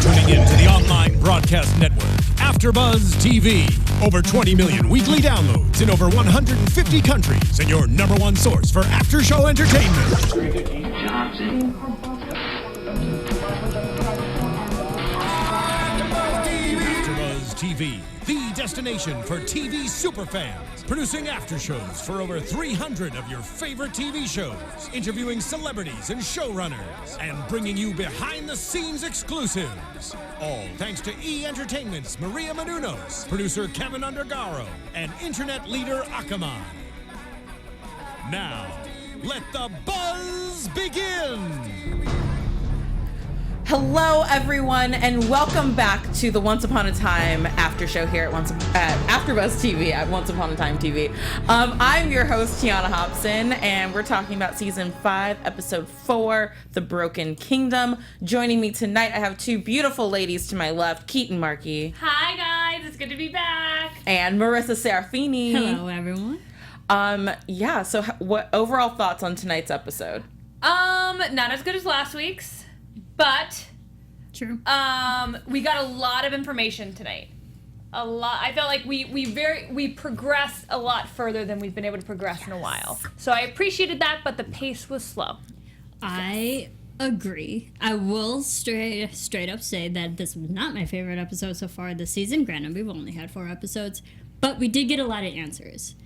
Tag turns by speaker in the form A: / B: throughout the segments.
A: tuning in to the online broadcast network, AfterBuzz TV. Over 20 million weekly downloads in over 150 countries, and your number one source for after-show entertainment. AfterBuzz TV, the destination for TV superfans. Producing aftershows for over 300 of your favorite TV shows, interviewing celebrities and showrunners, and bringing you behind-the-scenes exclusives. All thanks to E! Entertainment's Maria Menounos, producer Kevin Undergaro, and internet leader Akamai. Now, let the buzz begin!
B: Hello, everyone, and welcome back to the Once Upon a Time after show here at AfterBuzz TV at Once Upon a Time TV. I'm your host, Tiana Hobson, and we're talking about Season 5, Episode 4, The Broken Kingdom. Joining me tonight, I have two beautiful ladies to my left, Keaton Markey.
C: Hi, guys. It's good to be back.
B: And Marissa Serafini.
D: Hello, everyone.
B: So what overall thoughts on tonight's episode?
C: Not as good as last week's. But
D: True.
C: We got a lot of information tonight. A lot. I felt like we progressed a lot further than we've been able to progress in a while. So I appreciated that, but the pace was slow.
D: I agree. I will straight up say that this was not my favorite episode so far this season. Granted, we've only had 4 episodes, but we did get a lot of answers.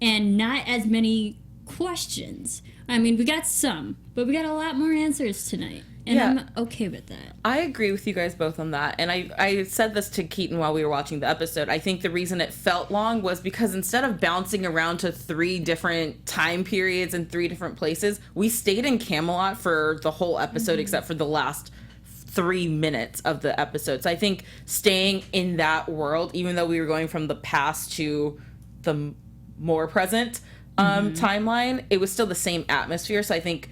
D: And not as many questions. I mean, we got some, but we got a lot more answers tonight. And yeah. I'm okay with that.
B: I agree with you guys both on that. And I said this to Keaton while we were watching the episode. I think the reason it felt long was because instead of bouncing around to 3 different time periods and 3 different places, we stayed in Camelot for the whole episode except for the last 3 minutes of the episode. So I think staying in that world, even though we were going from the past to the more present timeline, it was still the same atmosphere. So I think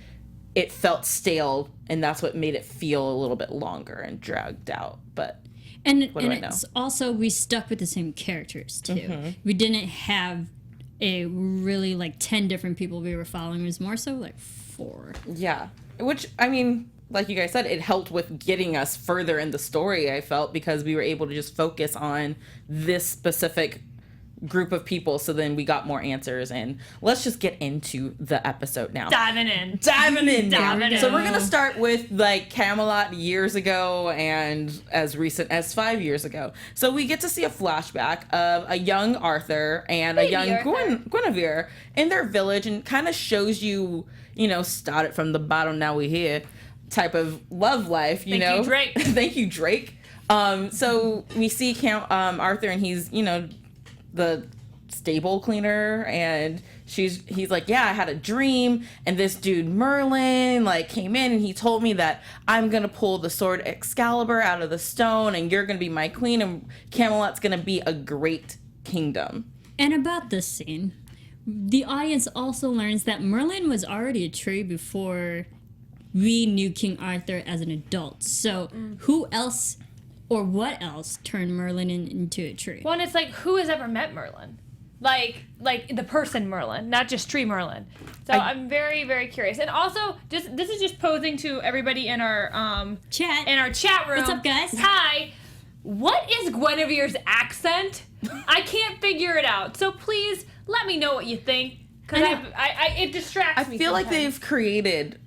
B: it felt stale, and that's what made it feel a little bit longer and dragged out. But
D: it's also, we stuck with the same characters too. We didn't have a really 10 different people we were following. It was more so 4.
B: Yeah, which, I mean, like you guys said, it helped with getting us further in the story, I felt, because we were able to just focus on this specific group of people, so then we got more answers. And let's just get into the episode now.
C: Diving in
B: now. So we're gonna start with Camelot years ago and as recent as 5 years ago. So we get to see a flashback of a young Arthur and a young Guinevere in their village, and kind of shows you, started from the bottom, now we're here type of love life,
C: Thank you, Drake.
B: Thank you, Drake. So we see Arthur, and he's, the stable cleaner, and he's like, yeah, I had a dream, and this dude Merlin came in, and he told me that I'm gonna pull the sword Excalibur out of the stone, and you're gonna be my queen, and Camelot's gonna be a great kingdom.
D: And about this scene, the audience also learns that Merlin was already a tree before we knew King Arthur as an adult. So who else or what else turned Merlin into a tree?
C: Well, and it's who has ever met Merlin? Like the person Merlin, not just tree Merlin. So I'm very, very curious. And also, this is just posing to everybody in our
D: chat.
C: In our chat room.
D: What's up, guys?
C: Hi. What is Guinevere's accent? I can't figure it out. So please let me know what you think, because it distracts me.
B: I feel like they've created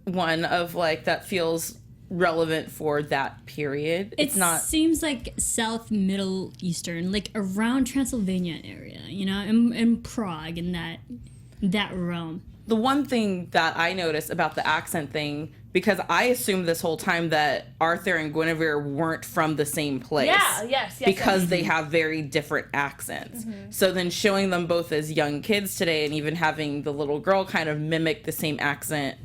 B: one of that feels relevant for that period. It's not.
D: Seems like South Middle Eastern, around Transylvania area, in Prague, in that realm.
B: The one thing that I noticed about the accent thing, because I assumed this whole time that Arthur and Guinevere weren't from the same place.
C: Yeah, yes.
B: Because they have very different accents. So then showing them both as young kids today, and even having the little girl kind of mimic the same accent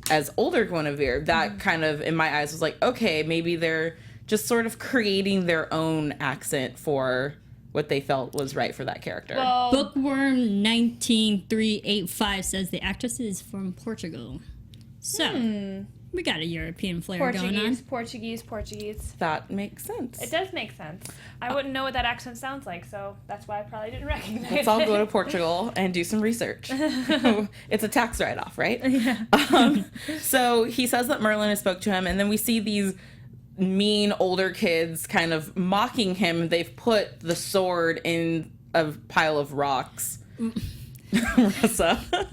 B: as older Guinevere, that kind of, in my eyes, was okay, maybe they're just sort of creating their own accent for what they felt was right for that character.
C: Well,
D: Bookworm 19385 says the actress is from Portugal. So, we got a European flair going on.
C: Portuguese.
B: That makes sense.
C: It does make sense. I wouldn't know what that accent sounds like, so that's why I probably didn't recognize it.
B: Let's all go to Portugal and do some research. It's a tax write-off, right?
D: Yeah.
B: So he says that Merlin has spoke to him, and then we see these mean older kids kind of mocking him, they've put the sword in a pile of rocks. Marissa.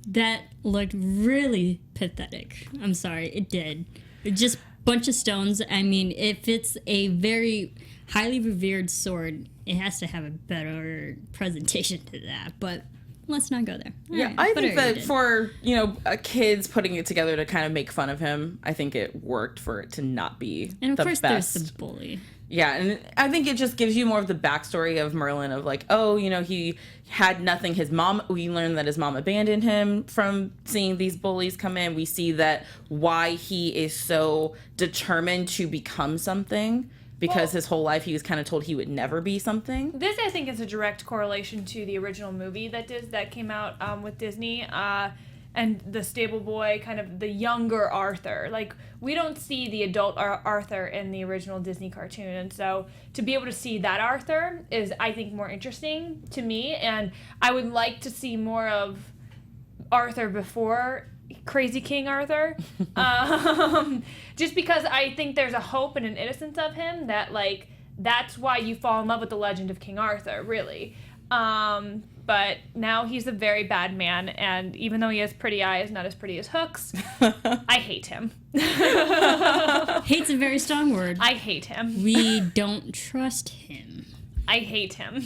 D: That looked really pathetic. I'm sorry, it did. Just bunch of stones. I mean, if it's a very highly revered sword, it has to have a better presentation to that. But let's not go there. All right,
B: I think
D: whatever you
B: that
D: did.
B: for, kids putting it together to kind of make fun of him, I think it worked for it to not be
D: And of
B: the
D: course,
B: best.
D: there's the bully.
B: Yeah, and I think it just gives you more of the backstory of Merlin of like, he had nothing. We learned that his mom abandoned him from seeing these bullies come in. We see that why he is so determined to become something, because his whole life he was kind of told he would never be something.
C: This, I think, is a direct correlation to the original movie that came out with Disney. And the stable boy, kind of the younger Arthur. Like, we don't see the adult Arthur in the original Disney cartoon. And so to be able to see that Arthur is, I think, more interesting to me. And I would like to see more of Arthur before Crazy King Arthur. Just because I think there's a hope and an innocence of him that, like, that's why you fall in love with the legend of King Arthur, really. But now he's a very bad man, and even though he has pretty eyes, not as pretty as Hook's, I hate him.
D: Hate's a very strong word.
C: I hate him.
D: We don't trust him.
C: I hate him.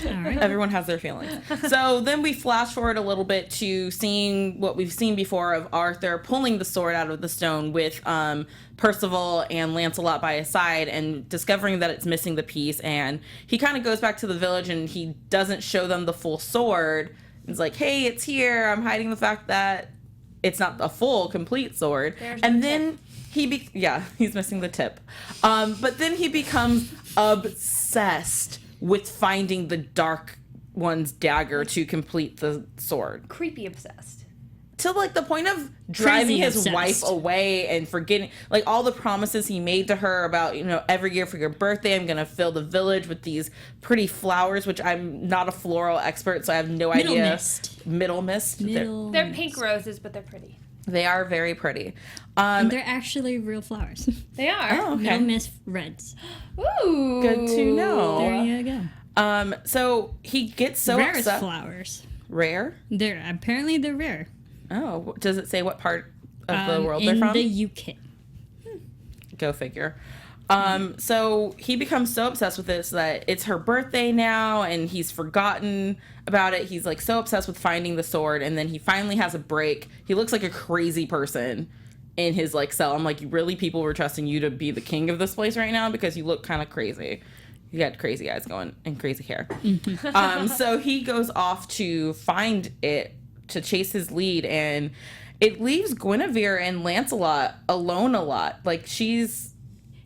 D: All right.
B: Everyone has their feelings. So then we flash forward a little bit to seeing what we've seen before of Arthur pulling the sword out of the stone with Percival and Lancelot by his side and discovering that it's missing the piece. And he kind of goes back to the village and he doesn't show them the full sword. He's like, hey, it's here. I'm hiding the fact that it's not a full, complete sword. And then he's missing the tip. But then he becomes obsessed with finding the Dark One's dagger to complete the sword.
C: Creepy obsessed.
B: To like the point of driving his
D: obsessed.
B: wife away and forgetting like all the promises he made to her about, every year for your birthday, I'm going to fill the village with these pretty flowers, which I'm not a floral expert, so I have no idea. Middle mist.
C: They're pink roses, but they're pretty.
B: They are very pretty.
D: And they're actually real flowers.
C: They are.
B: Oh, okay.
D: Middle mist reds.
C: Ooh.
B: Good to know.
D: There you go.
B: So he gets so
D: Rarest
B: upset.
D: flowers.
B: Rare?
D: They're rare.
B: Oh, does it say what part of the world they're
D: in
B: from?
D: the UK.
B: Go figure. So he becomes so obsessed with this that it's her birthday now and he's forgotten about it. He's like so obsessed with finding the sword, and then he finally has a break. He looks like a crazy person in his like cell. I'm like, really, people were trusting you to be the king of this place right now because you look kind of crazy. You got crazy eyes going and crazy hair. So he goes off to find it, to chase his lead, and it leaves Guinevere and Lancelot alone a lot. Like,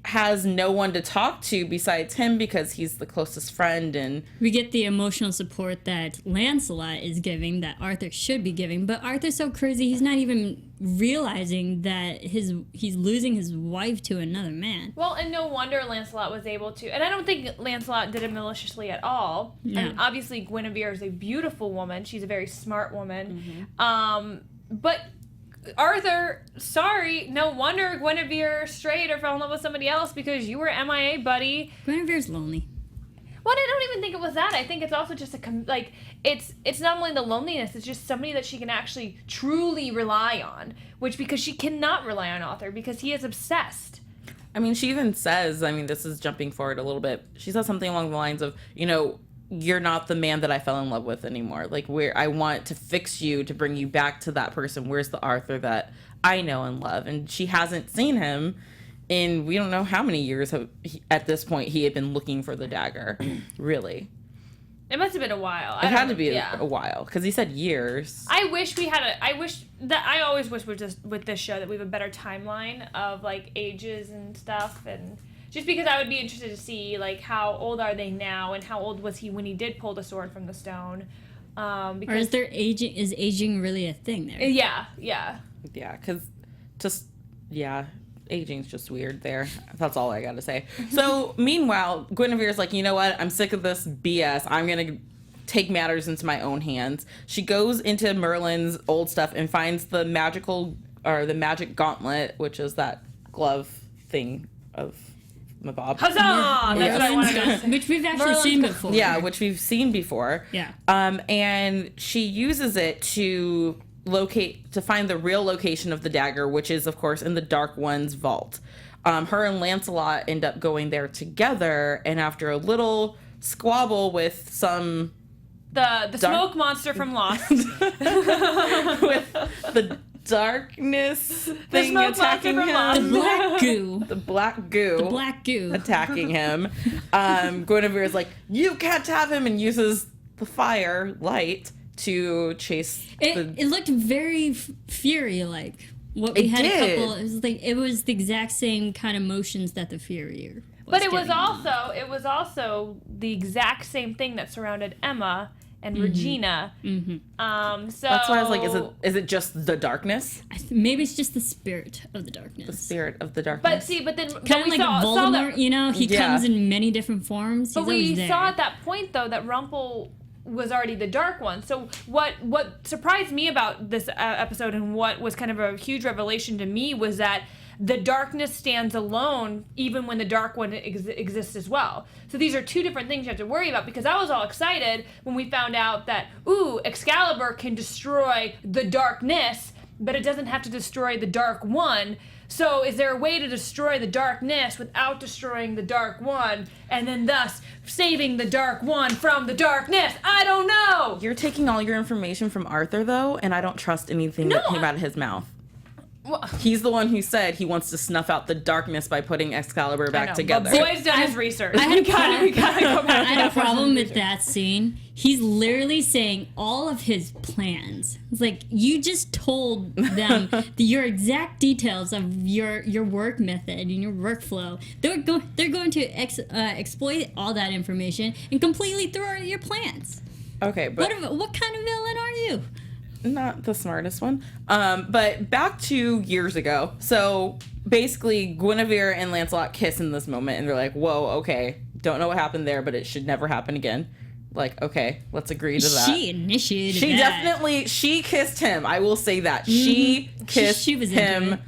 B: has no one to talk to besides him because he's the closest friend, and
D: We get the emotional support that Lancelot is giving, that Arthur should be giving, but Arthur's so crazy he's not even realizing that he's losing his wife to another man.
C: Well, and no wonder Lancelot was able to, and I don't think Lancelot did it maliciously at all.
D: No.
C: I mean, obviously Guinevere is a beautiful woman. She's a very smart woman. But Arthur, sorry, no wonder Guinevere strayed or fell in love with somebody else because you were MIA, buddy.
D: Guinevere's lonely.
C: Well, I don't even think it was that. I think it's also just it's not only the loneliness, it's just somebody that she can actually truly rely on, because she cannot rely on Arthur because he is obsessed.
B: I mean, she even says, this is jumping forward a little bit, she says something along the lines of, you're not the man that I fell in love with anymore. Like, I want to fix you to bring you back to that person. Where's the Arthur that I know and love? And she hasn't seen him in, we don't know how many years at this point he had been looking for the dagger. Really.
C: It must have been a while.
B: It had to be a while, because he said years.
C: I always wish with this show that we have a better timeline of, like, ages and stuff, and just because I would be interested to see, like, how old are they now, and how old was he when he did pull the sword from the stone. Because,
D: or is aging really a thing there?
C: Yeah.
B: Yeah, because aging's just weird there. That's all I gotta say. So, meanwhile, Guinevere's like, you know what? I'm sick of this BS. I'm gonna take matters into my own hands. She goes into Merlin's old stuff and finds the magic gauntlet, which is that glove thing of Mabob.
C: Huzzah! That's what I wanted to say.
D: Which we've actually seen before.
B: Yeah, which we've seen before.
D: Yeah.
B: And she uses it to find the real location of the dagger, which is, of course, in the Dark One's vault. Her and Lancelot end up going there together, and after a little squabble with some...
C: The smoke monster from Lost.
B: with the darkness thing
C: smoke
B: attacking
C: monster from
B: him.
C: Lost.
D: The black goo.
B: The black goo.
D: The black goo.
B: Attacking him. Guinevere is like, you can't have him, and uses the fire light to chase
D: It looked very Fury-like. What we
B: It
D: had
B: did.
D: a couple. It was the exact same kind of motions that the Fury.
C: But it was also the exact same thing that surrounded Emma and Regina. Mm-hmm. So
B: That's why I was like, is it just the darkness?
D: Maybe it's just the spirit of the darkness.
B: The spirit of the darkness.
C: But then
D: Kind of
C: we
D: like
C: saw
D: Voldemort,
C: that,
D: you know? He
B: Yeah.
D: comes in many different forms.
C: but
D: He's
C: we
D: always there.
C: saw at that point though that Rumpel was already the dark one. So what surprised me about this episode and what was kind of a huge revelation to me was that the darkness stands alone even when the dark one exists as well. So these are two different things you have to worry about, because I was all excited when we found out that, Excalibur can destroy the darkness, but it doesn't have to destroy the Dark One. So is there a way to destroy the darkness without destroying the Dark One, and then thus saving the Dark One from the darkness? I don't know!
B: You're taking all your information from Arthur, though, and I don't trust anything that came out of his mouth.
C: Well,
B: He's the one who said he wants to snuff out the darkness by putting Excalibur back together.
C: But Boyd's done his research.
D: I had
C: We gotta go back
D: I
C: to
D: had
C: that
D: a problem
C: person's
D: with
C: research.
D: that scene. He's literally saying all of his plans. It's like, you just told them your exact details of your work method and your workflow. They're going to exploit all that information and completely throw out your plans.
B: Okay, but
D: What kind of villain are you?
B: not the smartest one. But back to years ago. So basically, Guinevere and Lancelot kiss in this moment, and they're like, whoa, okay, don't know what happened there, but it should never happen again. Like, okay, let's agree to that.
D: She initiated
B: She
D: that.
B: definitely, she kissed him. I will say that. She kissed
D: She was into
B: him.
D: it.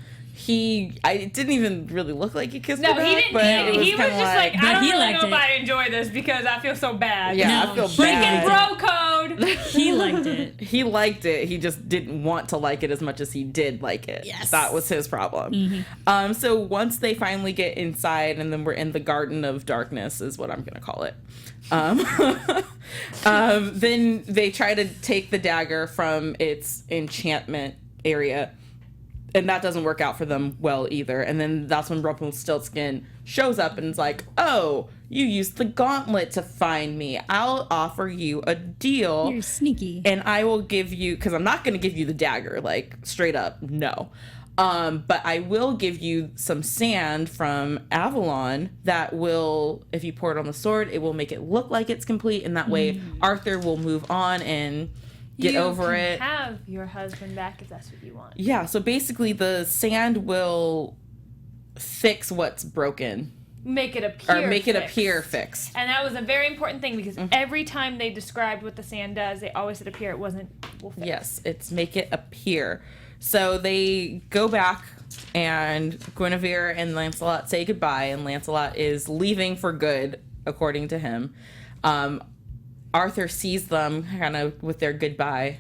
B: It didn't even really look like he kissed
C: No,
B: her
C: he
B: back,
C: didn't.
B: but it
C: He was
B: kinda
C: just like, I
D: But
C: don't
D: he
C: really
D: liked
C: know if
D: it.
C: I enjoy this because I feel so bad.
B: yeah,
D: No,
B: I feel
C: Breaking
B: bad.
C: bro code.
D: He liked it.
B: He liked it. He just didn't want to like it as much as he did like it.
D: Yes.
B: That was his problem. So once they finally get inside, and then we're in the Garden of Darkness, is what I'm going to call it. Then they try to take the dagger from its enchantment area, and that doesn't work out for them well either. And then that's when Rumpelstiltskin shows up and is like, oh, you used the gauntlet to find me. I'll offer you a deal.
D: You're sneaky.
B: And I will give you, because I'm not going to give you the dagger, like, straight up, no. But I will give you some sand from Avalon that will, if you pour it on the sword, it will make it look like it's complete. And that way Arthur will move on and get over it.
C: Have your husband back if that's what you want.
B: Yeah, so basically the sand will fix what's broken.
C: Make it appear.
B: Or make it
C: fixed.
B: appear fixed.
C: And that was a very important thing because every time they described what the sand does, they always said appear. It wasn't will fix.
B: Yes, it's make it appear. So they go back, and Guinevere and Lancelot say goodbye, and Lancelot is leaving for good, according to him. Arthur sees them kind of with their goodbye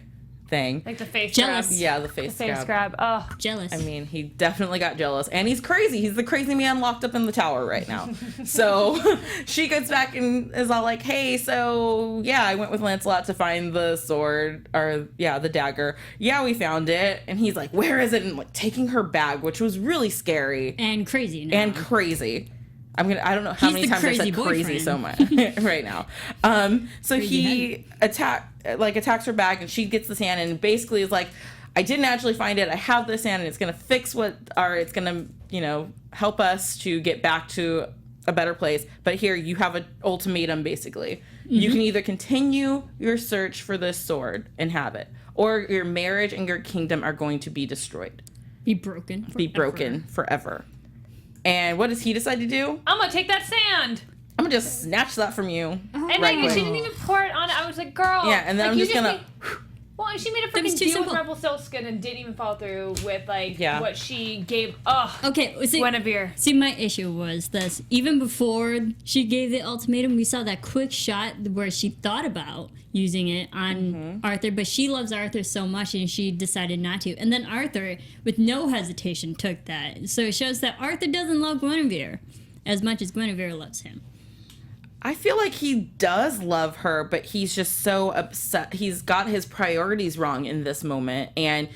B: thing.
C: Like the face
D: Jealous.
C: grab.
B: Yeah, the face,
C: The face
B: grab.
C: grab. Oh.
D: Jealous.
B: I mean, he definitely got jealous, and he's crazy. He's the crazy man locked up in the tower right now. So she gets back and is all like, hey, so yeah, I went with Lancelot to find the sword, or yeah, the dagger. Yeah, we found it. And he's like, where is it? And like taking her bag, which was really scary
D: and crazy now.
B: and crazy. I don't know how
D: He's
B: many
D: the
B: times I said
D: crazy
B: crazy
D: boyfriend.
B: so much right now. So he attacks her bag, and she gets the sand, and basically is like, I didn't actually find it. I have the sand, and it's gonna fix it's gonna, help us to get back to a better place. But here you have an ultimatum, basically. You can either continue your search for this sword and have it, or your marriage and your kingdom are going to be destroyed.
D: Be broken.
B: Be broken forever. And what does he decide to do?
C: I'm gonna take that sand.
B: I'm gonna just snatch that from you.
C: And
B: Right
C: like
B: quick.
C: she didn't even pour it on it. I was like, girl.
B: Yeah, and then
C: like,
B: I'm
C: you
B: just gonna
C: Well, and she made a
D: That was
C: freaking
D: too
C: deal
D: simple.
C: with Rumpelstiltskin and didn't even follow through with, like,
B: Yeah.
C: what she gave. Ugh.
D: Okay, see,
C: Guinevere.
D: See, my issue was this. Even before she gave the ultimatum, we saw that quick shot where she thought about using it on Arthur, but she loves Arthur so much and she decided not to. And then Arthur, with no hesitation, took that. So it shows that Arthur doesn't love Guinevere as much as Guinevere loves him.
B: I feel like he does love her, but he's just so upset. He's got his priorities wrong in this moment. And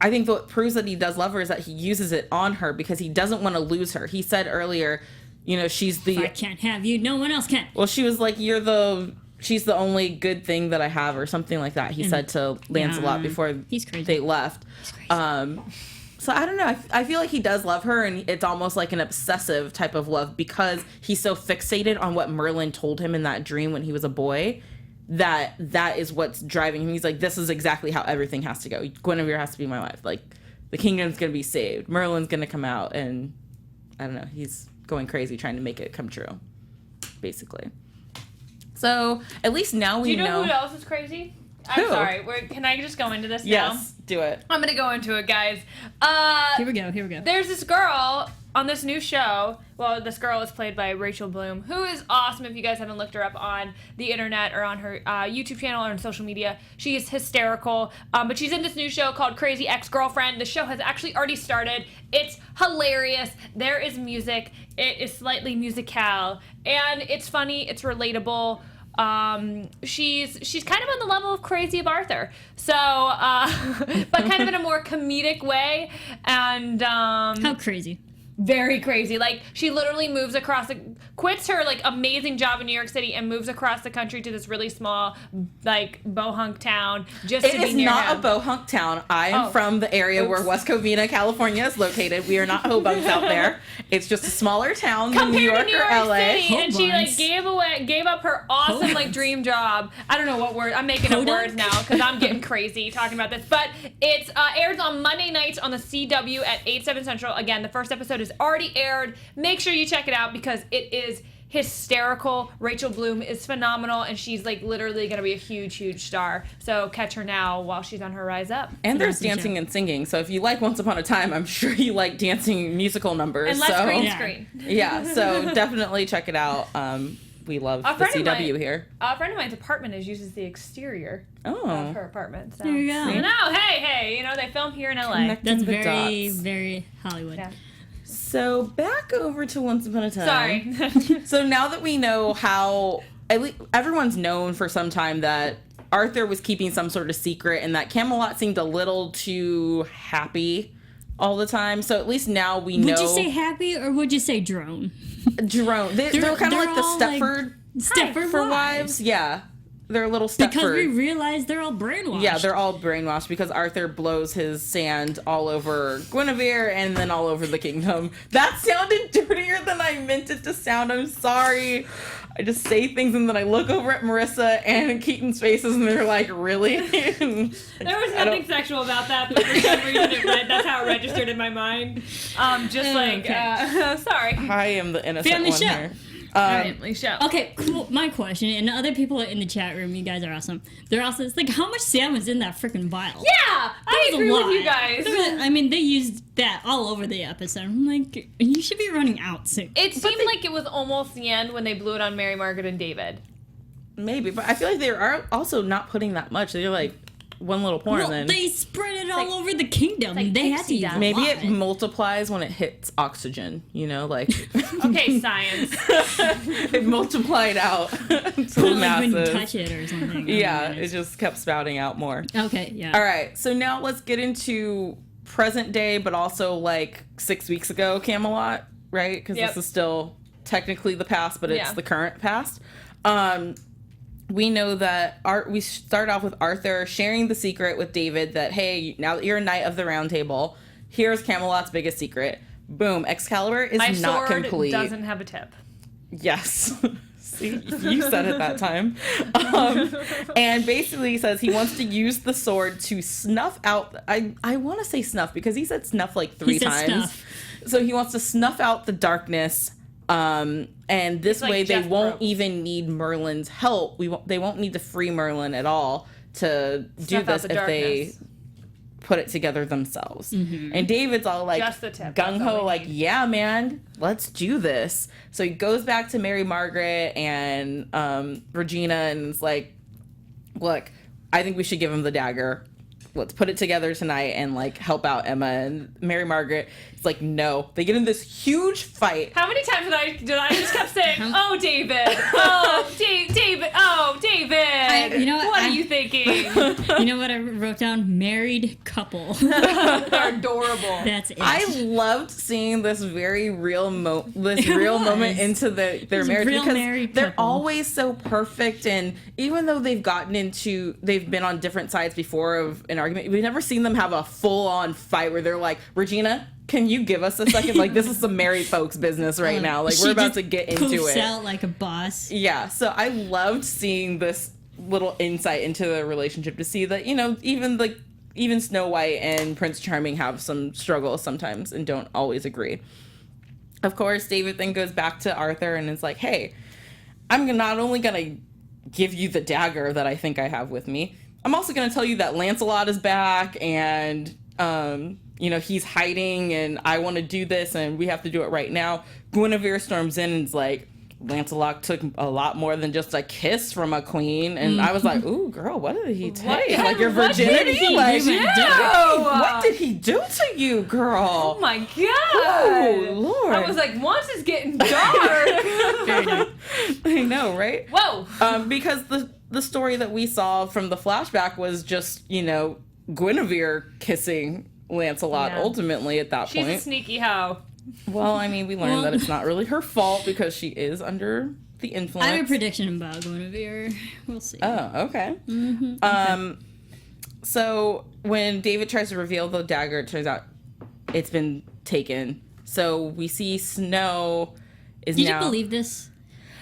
B: I think what proves that he does love her is that he uses it on her because he doesn't want to lose her. He said earlier, you know, she's the...
D: If I can't have you, no one else can.
B: Well, she was like, she's the only good thing that I have, or something like that. He said to Lancelot before
D: He's crazy.
B: they left.
D: He's crazy.
B: So I don't know. I feel like he does love her, and it's almost like an obsessive type of love because he's so fixated on what Merlin told him in that dream when he was a boy that is what's driving him. He's like, this is exactly how everything has to go. Guinevere has to be my wife. Like, the kingdom's going to be saved. Merlin's going to come out, and I don't know. He's going crazy trying to make it come true, basically. So at least now we
C: Do you know who else is crazy? I'm
B: Who?
C: sorry. Can I just go into this now?
B: Yes, do it.
C: I'm gonna go into it, guys.
D: Here we go.
C: There's this girl on this new show. Well, this girl is played by Rachel Bloom, who is awesome. If you guys haven't looked her up on the internet or on her YouTube channel or on social media, she is hysterical. But she's in this new show called Crazy Ex-Girlfriend. The show has actually already started. It's hilarious. There is music. It is slightly musical, and it's funny. It's relatable. She's kind of on the level of Crazy of Arthur, so but kind of in a more comedic way, and
D: How crazy.
C: very crazy. Like, she literally quits her, like, amazing job in New York City and moves across the country to this really small, like, bohunk town just to
B: It
C: be
B: is
C: near
B: not
C: him.
B: a bohunk town. I am from the area where West Covina, California is located. We are not hobunks out there. It's just a smaller town than New York,
C: Compared to New
B: or
C: York
B: LA.
C: City, and she, like,
D: Hobunks.
C: gave up her awesome, like,
D: Hobunks.
C: dream job. I don't know what word. I'm making up
D: Podunk?
C: words now because I'm getting crazy talking about this. But it's airs on Monday nights on the CW at 8/7 Central. Again, the first episode is already aired. Make sure you check it out because it is hysterical. Rachel Bloom is phenomenal, and she's, like, literally going to be a huge, huge star. So catch her now while she's on her rise up.
B: And there's
D: Awesome
B: dancing
D: show.
B: and singing. So if you like Once Upon a Time, I'm sure you like dancing musical numbers.
C: And less
B: so,
C: green
D: Yeah.
C: screen.
B: Yeah, so definitely check it out. We love the
C: friend of
B: CW
C: mine-
B: here.
C: A friend of mine's apartment uses the exterior
B: Oh.
C: of her apartment. So.
D: There you go.
C: You know, hey, they film here in LA.
B: Connecting
D: That's
B: the
D: very,
B: dots.
D: very Hollywood.
C: Yeah.
B: So back over to Once Upon a Time.
C: Sorry.
B: So now that we know how, at least everyone's known for some time that Arthur was keeping some sort of secret and that Camelot seemed a little too happy all the time. So at least now we know.
D: Would you say happy or would you say drone?
B: Jerome? They're kind of
D: they're
B: like the
D: all, like,
B: Stepford
D: Stepford
B: wives. Yeah. They're little Stepford.
D: Because we realize they're all brainwashed.
B: Yeah, they're all brainwashed because Arthur blows his sand all over Guinevere and then all over the kingdom. That sounded dirtier than I meant it to sound. I'm sorry. I just say things and then I look over at Marissa and Keaton's faces and they're like, really?
C: There was nothing sexual about that, but for some reason that's how it registered in my mind. Sorry.
B: I am the innocent
D: Family
B: one
D: show.
B: here.
C: Family show.
D: Okay, cool. My question, and the other people in the chat room, you guys are awesome. They're also, it's like, how much salmon's in that freaking vial?
C: Yeah, I
D: That was a
C: agree with
D: lot.
C: you guys.
D: I mean, they used that all over the episode. I'm like, you should be running out soon.
C: It seemed like it was almost the end when they blew it on Mary, Margaret, and David.
B: Maybe, but I feel like they are also not putting that much. They're like one little pour
D: Well,
B: and then
D: they spread it all
C: like-
D: over the kingdom.
C: like
D: They had to
C: pixie
D: use
C: dust.
D: a
B: maybe
D: lot.
B: it multiplies when it hits oxygen, you know, like
C: Okay, science.
B: it multiplied out to
D: Well, like when you
B: massive.
D: touch it or something.
B: Yeah, it just kept spouting out more.
D: Okay, yeah.
B: All right, so now let's get into present day, but also like 6 weeks ago, Camelot, right? Because
C: Yep.
B: this is still technically the past, but it's
C: Yeah.
B: the current past. We know that we start off with Arthur sharing the secret with David that, hey, now that you're a knight of the Round Table, here's Camelot's biggest secret. Boom, Excalibur is
C: My
B: not
C: sword
B: complete.
C: doesn't have a tip.
B: Yes. See, you said it that time. And basically he says he wants to use the sword to snuff out... I want to say snuff because he said snuff like three
D: said
B: times.
D: snuff.
B: So he wants to snuff out the darkness. And this
C: like
B: way they
C: Jeff
B: won't
C: Probst.
B: even need Merlin's help. They won't need to free Merlin at all to do
C: Snuff out
B: this
C: the
B: if they
C: darkness.
B: put it together themselves. And David's all like
C: Just the tip,
B: gung
C: that's all
B: ho,
C: we
B: like,
C: need.
B: yeah, man, let's do this. So he goes back to Mary Margaret and Regina and is like, look, I think we should give him the dagger. Let's put it together tonight and like help out Emma. And Mary Margaret is like, no. They get in this huge fight.
C: How many times did I just kept saying, "Oh, David, oh, David, oh, David"?
D: you know what,
C: What are you thinking?
D: You know what I wrote down? Married couple.
C: They're adorable.
D: That's it.
B: I loved seeing this very real moment into their
D: was a
B: marriage
D: real
B: because
D: married
B: they're
D: couple.
B: always so perfect, and even though they've been on different sides before of an argument, we've never seen them have a full-on fight where they're like, Regina, can you give us a second? Like, this is some married folks business right now. Like,
D: She
B: we're about
D: just
B: to get into
D: poofs
B: it.
D: out like a boss.
B: Yeah, so I loved seeing this little insight into the relationship to see that, you know, even Snow White and Prince Charming have some struggles sometimes and don't always agree. Of course, David then goes back to Arthur and is like, hey, I'm not only going to give you the dagger that I think I have with me, I'm also going to tell you that Lancelot is back and, you know, he's hiding and I want to do this and we have to do it right now. Guinevere storms in and is like, Lancelot took a lot more than just a kiss from a queen. And I was like, ooh, girl, what did he take? Like, your
C: What did
B: virginity?
C: he
B: Like,
C: do?
B: what did he do to you, girl?
C: Oh my god!
B: Oh, Lord.
C: I was like, once it's getting dark.
B: I know, right?
C: Whoa!
B: Because the story that we saw from the flashback was just, you know, Guinevere kissing Lancelot
C: Yeah.
B: ultimately at that
C: She's
B: point.
C: a sneaky hoe.
B: Well, I mean, we learned that it's not really her fault because she is under the influence.
D: I have a prediction about Guinevere. We'll see.
B: Oh, okay. So when David tries to reveal the dagger, it turns out it's been taken. So we see Snow is
D: Did
B: now...
D: you believe this?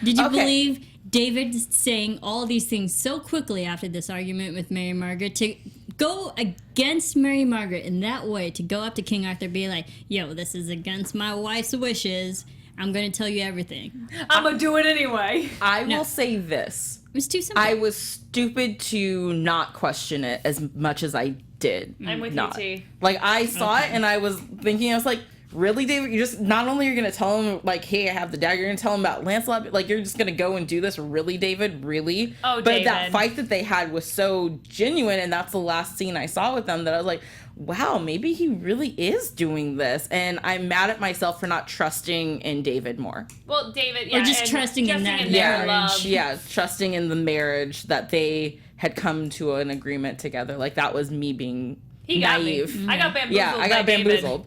D: Did you
B: Okay.
D: believe David saying all these things so quickly after this argument with Mary Margaret to go against Mary Margaret in that way, to go up to King Arthur, be like, yo, this is against my wife's wishes. I'm going to tell you everything.
C: I'm gonna do it anyway.
B: I
D: No.
B: will say this.
D: It was too simple.
B: I was stupid to not question it as much as I did.
C: I'm with
B: not.
C: you, T.
B: Like, I saw it and I was thinking, I was like, really, David? You just, not only you're going to tell him, like, hey, I have the dagger, you're going to tell him about Lancelot, but, like, you're just going to go and do this? Really, David? Really?
C: Oh,
B: But
C: David.
B: that fight that they had was so genuine, and that's the last scene I saw with them, that I was like, wow, maybe he really is doing this. And I'm mad at myself for not trusting in David more.
C: Well, David, yeah,
D: Or just
C: and
D: trusting in that
C: their
D: marriage.
C: love.
B: Yeah, trusting in the marriage that they had come to an agreement together. Like, that was me being
C: He got
B: naive.
C: me. I got bamboozled.
B: Yeah, I got
C: by David.
B: bamboozled.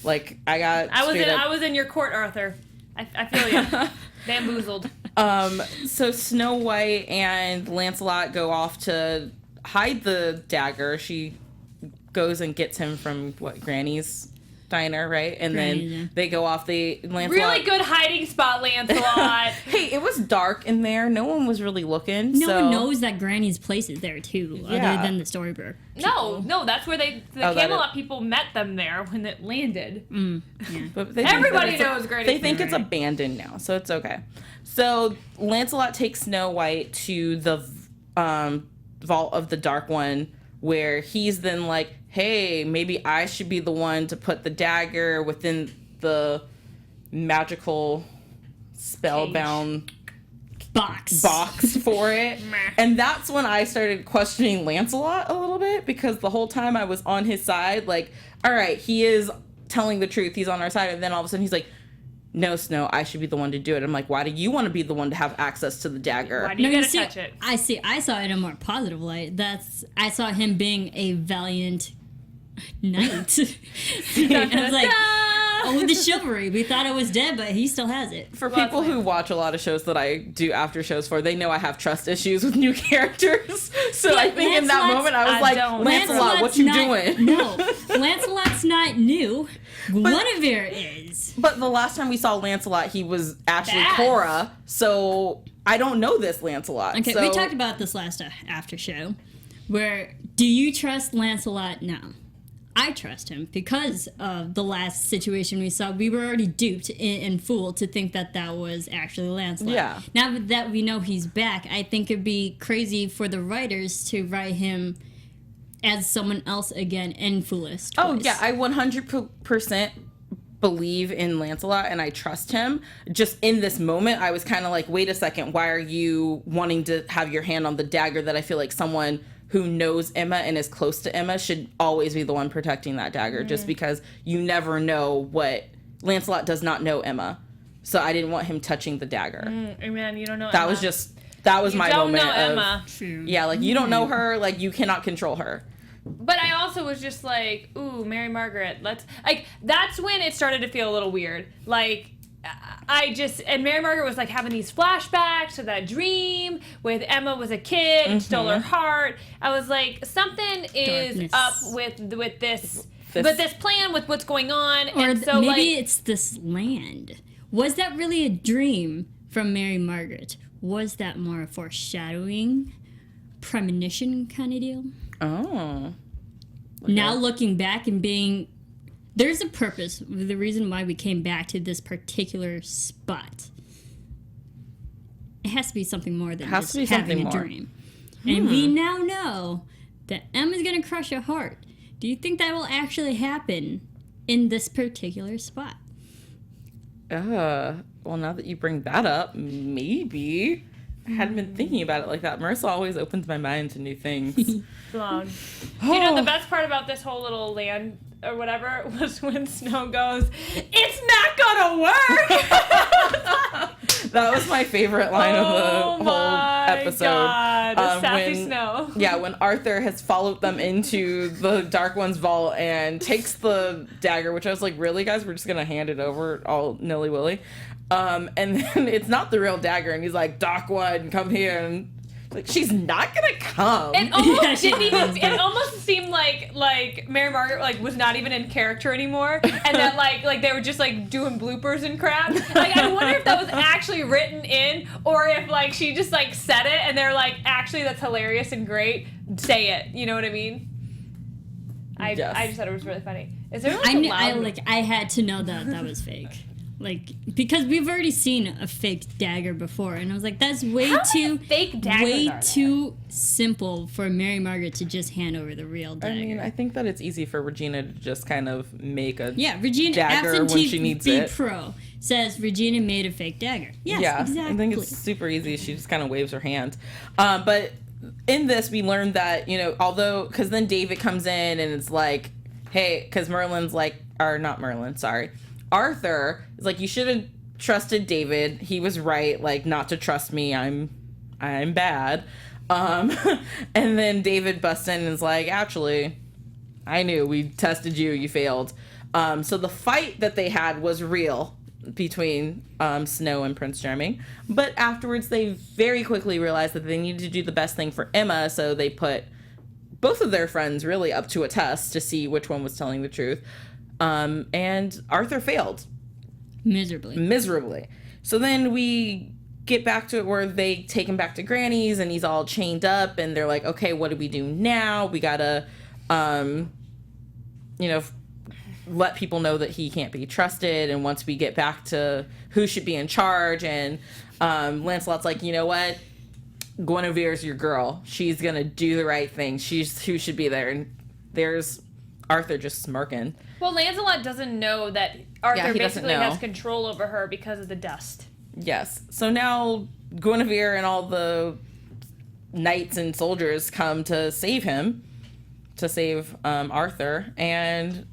B: Like, I
C: was in your court, Arthur. I feel you. Bamboozled.
B: So Snow White and Lancelot go off to hide the dagger. She goes and gets him from Granny's diner, right? And
D: Granny's,
B: then
D: yeah.
B: they go off. Lancelot.
C: Really good hiding spot, Lancelot.
B: Hey, it was dark in there. No one was really looking.
D: no
B: so.
D: one knows that Granny's place is there, too,
B: Yeah.
D: other than the storybook.
C: No, that's where the
B: that
C: Camelot people met them there when it landed.
B: But they think
C: Everybody
B: that it's
C: knows Granny's
B: They think it's
C: there.
B: abandoned now, so it's okay. So Lancelot takes Snow White to the Vault of the Dark One, where he's then like, hey, maybe I should be the one to put the dagger within the magical spellbound
D: Box.
B: for it. And that's when I started questioning Lancelot a little bit, because the whole time I was on his side, like, all right, he is telling the truth, he's on our side, and then all of a sudden he's like, no, Snow, I should be the one to do it. I'm like, why do you want to be the one to have access to the dagger?
C: Why do you
D: No,
C: gotta
D: see,
C: touch it?
D: I saw it in a more positive light. I saw him being a valiant knight. I was like, oh, the chivalry. We thought it was dead, but he still has it.
B: For
C: Well,
B: people
C: that's
B: who watch a lot of shows that I do after shows for, they know I have trust issues with new characters. So I think in that
D: Lancelot's-
B: moment I was
C: I
B: like,
C: don't.
B: Lancelot, what you doing?
D: No, Lancelot's not new. Guinevere is.
B: But the last time we saw Lancelot, he was actually
C: Bad.
B: Cora, so I don't know this Lancelot.
D: Okay,
B: so,
D: we talked about this last after show. Where do you trust Lancelot now? I trust him because of the last situation we saw. We were already duped and fooled to think that that was actually Lancelot.
B: Yeah.
D: Now that we know he's back, I think it'd be crazy for the writers to write him as someone else again and foolish.
B: Oh, yeah, I 100% believe in Lancelot and I trust him. Just in this moment, I was kind of like, wait a second, why are you wanting to have your hand on the dagger that I feel like someone who knows Emma and is close to Emma should always be the one protecting that dagger, just because you never know what... Lancelot does not know Emma, so I didn't want him touching the dagger.
C: Man, you don't know
B: That
C: Emma.
B: was just... That was my moment
C: You don't know Emma.
B: Yeah, like, you don't know her, like, you cannot control her.
C: But I also was just like, ooh, Mary Margaret, let's... Like, that's when it started to feel a little weird. Like, and Mary Margaret was like having these flashbacks to that dream with Emma was a kid and stole her heart. I was like, something is up with this plan with what's going on.
D: Or
C: and so
D: maybe it's this land. Was that really a dream from Mary Margaret? Was that more a foreshadowing, premonition kind of deal?
B: Oh.
D: Now looking back and being... There's a purpose, the reason why we came back to this particular spot. It has to be something more than just having a dream. And we now know that Emma's going to crush a heart. Do you think that will actually happen in this particular spot?
B: Well, now that you bring that up, maybe. I hadn't been thinking about it like that. Marissa always opens my mind to new things.
C: You know, the best part about this whole little land or whatever was when Snow goes, "It's not gonna work."
B: That was my favorite line of the whole episode.
C: God, sassy Snow.
B: Yeah, when Arthur has followed them into the Dark One's vault and takes the dagger, which I was like, really, guys? We're just gonna hand it over all nilly-willy. And then it's not the real dagger, and he's like, Dark One, come here. And like, she's not gonna come.
C: It almost it almost seemed like Mary Margaret like was not even in character anymore, and that like they were just like doing bloopers and crap. Like, I wonder if that was actually written in, or if like she just like said it and they're like, actually that's hilarious and great, say it. You know what I mean? I just thought it was really funny. Is there like
D: I had to know that was fake. Like, because we've already seen a fake dagger before, and I was like, that's way too simple for Mary Margaret to just hand over the real dagger.
B: I mean, I think that it's easy for Regina to just kind of make a
D: Regina,
B: dagger when she needs it.
D: Pro says Regina made a fake dagger. Yes, exactly.
B: I think it's super easy. She just kind of waves her hand. But in this, we learned that, you know, although, because then David comes in and it's like, hey, because Arthur is like, you should have trusted David. He was right, like, not to trust me. I'm bad. And then David busts in and is like, actually, I knew. We tested you. You failed. So the fight that they had was real between Snow and Prince Charming. But afterwards, they very quickly realized that they needed to do the best thing for Emma, so they put both of their friends really up to a test to see which one was telling the truth. And Arthur failed. Miserably. So then we get back to it where they take him back to Granny's and he's all chained up and they're like, okay, what do we do now? We gotta, let people know that he can't be trusted. And once we get back to who should be in charge, and Lancelot's like, you know what? Guinevere's your girl. She's gonna do the right thing. She's who should be there. And there's Arthur just smirking.
C: Well, Lancelot doesn't know that Arthur basically has control over her because of the dust.
B: Yes. So now Guinevere and all the knights and soldiers come to save him, to save Arthur. And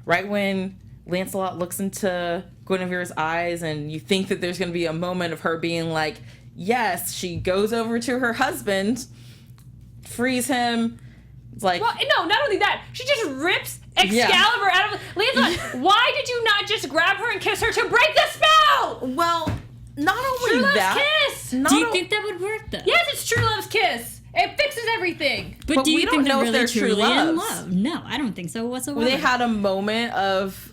B: right when Lancelot looks into Guinevere's eyes and you think that there's going to be a moment of her being like, yes, she goes over to her husband, frees him. It's like,
C: well, no, not only that, she just rips Excalibur out of Lancelot. Why did you not just grab her and kiss her to break the spell?
B: Well, not only
C: True
B: that.
C: Love's kiss.
D: Do you think that would work though?
C: Yes, it's True Love's kiss. It fixes everything.
D: But do you think
B: know
D: they're
B: if they're
D: really
B: true
D: in
B: loves.
D: love? No, I don't think so whatsoever.
B: They had a moment of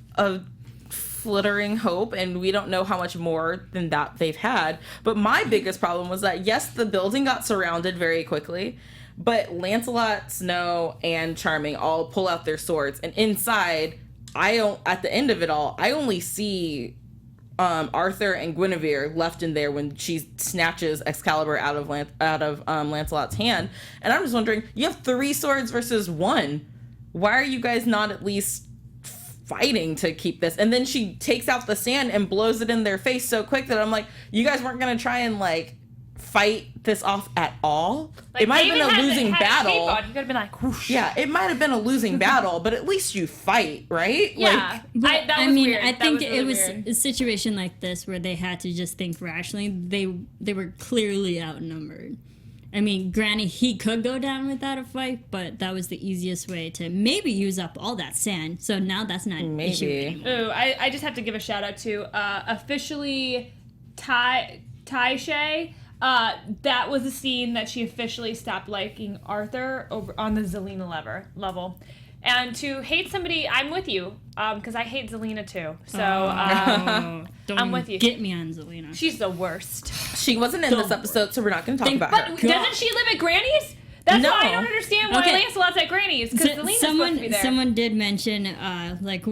B: flittering hope, and we don't know how much more than that they've had. But my biggest problem was that, yes, the building got surrounded very quickly, But Lancelot, Snow, and Charming all pull out their swords, and inside, at the end of it all, I only see Arthur and Guinevere left in there when she snatches Excalibur out of Lancelot's hand. And I'm just wondering, you have 3 swords versus 1. Why are you guys not at least fighting to keep this? And then she takes out the sand and blows it in their face so quick that I'm like, you guys weren't gonna try and like fight this off at all?
C: Like,
B: it might have been a losing battle.
C: You could have been like, whoosh.
B: Yeah, it might have been a losing battle, but at least you fight, right?
C: Yeah.
B: Like,
C: That was weird.
D: I think
C: really
D: it was
C: weird.
D: a situation like this where they had to just think rationally. They were clearly outnumbered. I mean, granted, he could go down without a fight, but that was the easiest way to maybe use up all that sand. So now that's not an issue anymore.
C: Ooh, I just have to give a shout out to officially Shay. That was a scene that she officially stopped liking Arthur over on the Zelina level. And to hate somebody, I'm with you, because I hate Zelina too. So I'm with you.
D: Get me on Zelina.
C: She's the worst.
B: she wasn't in this episode, so we're not going to talk about her.
C: But doesn't she live at Granny's? That's
B: No.
C: why I don't understand why
D: Okay.
C: Lancelot's at Granny's, because Zelina's supposed to be there.
D: Someone did mention, like,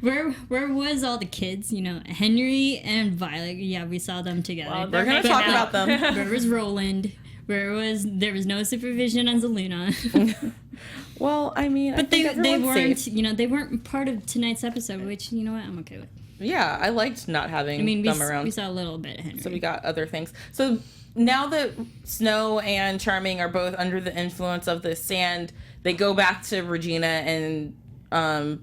D: where was all the kids? You know, Henry and Violet. Yeah, we saw them together.
C: Well,
B: We're
C: they're
B: going to
C: making
B: talk
C: out.
B: about them.
D: Where was Roland? There was no supervision on Zelina.
B: Well, I mean, I
D: But
B: think
D: they
B: everyone's
D: weren't,
B: safe.
D: you know, they weren't part of tonight's episode, which, you know what, I'm okay with.
B: Yeah, I liked not having
D: I mean,
B: them around.
D: we saw a little bit of Henry.
B: So we got other things. So now that Snow and Charming are both under the influence of the sand, they go back to Regina and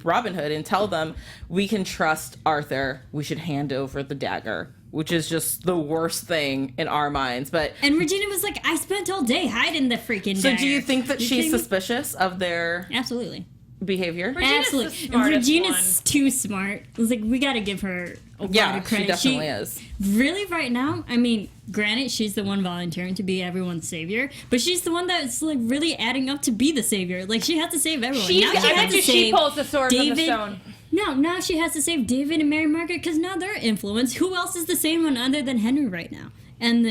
B: Robin Hood and tell them, we can trust Arthur. We should hand over the dagger, which is just the worst thing in our minds.
D: And Regina was like, I spent all day hiding the freaking
B: So
D: dagger.
B: do you think that
D: You
B: she's
D: kidding me?
B: suspicious of their
D: Absolutely.
B: behavior?
C: Regina's the
D: Absolutely.
C: smartest
D: Regina's too smart. It was like, we got to give her a lot
B: Yeah,
D: of
B: she
D: credit.
B: definitely is.
D: Really, right now, I mean, granted, she's the one volunteering to be everyone's savior, but she's the one that's like really adding up to be the savior. Like, she has to save everyone.
C: She's,
D: Now
C: I
D: has
C: bet
D: to
C: you she
D: save
C: pulls the sword from the stone.
D: No, now she has to save David and Mary Margaret because now they're influenced. Who else is the same one other than Henry right now? And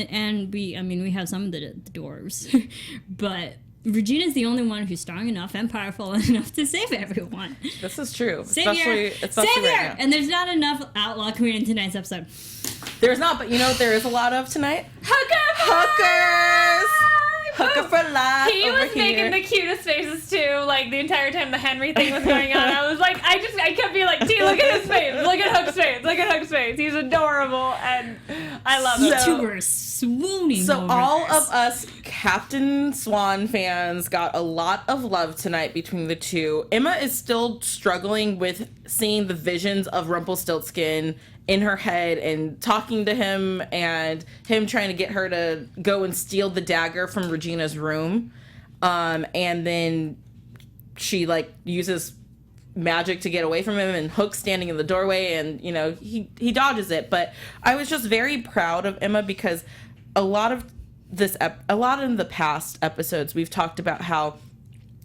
D: we have some of the dwarves, but Regina's the only one who's strong enough and powerful enough to save everyone.
B: This is true.
D: Savior!
B: Especially
D: Savior!
B: right now.
D: And there's not enough outlaw queen in tonight's episode.
B: There's not, but you know what there is a lot of tonight?
C: Hookers!
B: Hooker for life.
C: He
B: over
C: was making
B: here.
C: the cutest faces too, like the entire time the Henry thing was going on. I was like, I kept being like, T, look at his face, look at Hook's face, look at Hook's face. He's adorable, and I love
D: You
C: him.
D: two were swooning
B: So
D: over
B: all
D: this.
B: of us Captain Swan fans got a lot of love tonight between the two. Emma is still struggling with seeing the visions of Rumpelstiltskin in her head and talking to him and him trying to get her to go and steal the dagger from Regina's room. And then she like uses magic to get away from him, and Hook's standing in the doorway, and you know he dodges it. But I was just very proud of Emma because a lot in the past episodes we've talked about how